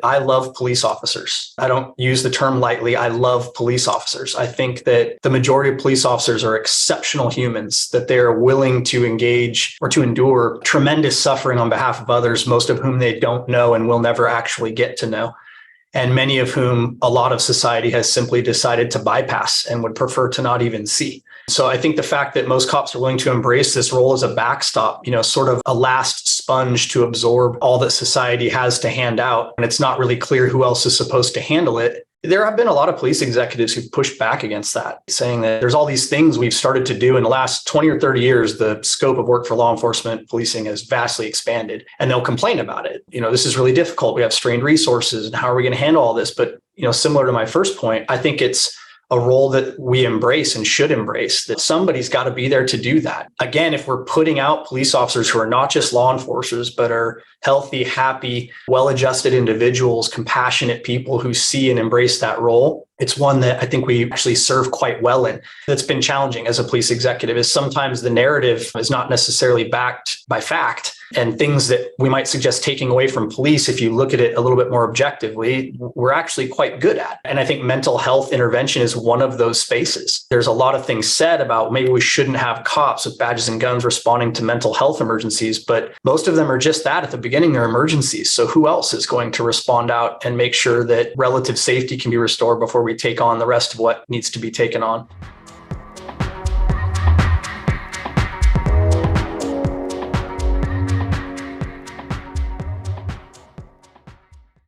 I love police officers. I don't use the term lightly. I love police officers. I think that the majority of police officers are exceptional humans, that they are willing to engage or to endure tremendous suffering on behalf of others, most of whom they don't know and will never actually get to know. And many of whom a lot of society has simply decided to bypass and would prefer to not even see. So I think the fact that most cops are willing to embrace this role as a backstop, sort of a last sponge to absorb all that society has to hand out, and it's not really clear who else is supposed to handle it. There have been a lot of police executives who've pushed back against that, saying that there's all these things we've started to do in the last 20 or 30 years. The scope of work for law enforcement policing has vastly expanded, and they'll complain about it. This is really difficult. We have strained resources, and how are we going to handle all this? But, similar to my first point, I think it's a role that we embrace and should embrace, that somebody's got to be there to do that. Again, if we're putting out police officers who are not just law enforcers, but are healthy, happy, well-adjusted individuals, compassionate people who see and embrace that role, it's one that I think we actually serve quite well in. That's been challenging as a police executive, is sometimes the narrative is not necessarily backed by fact, and things that we might suggest taking away from police, if you look at it a little bit more objectively, we're actually quite good at. And I think mental health intervention is one of those spaces. There's a lot of things said about maybe we shouldn't have cops with badges and guns responding to mental health emergencies, but most of them are just that. At the beginning, they're emergencies. So who else is going to respond out and make sure that relative safety can be restored before we take on the rest of what needs to be taken on?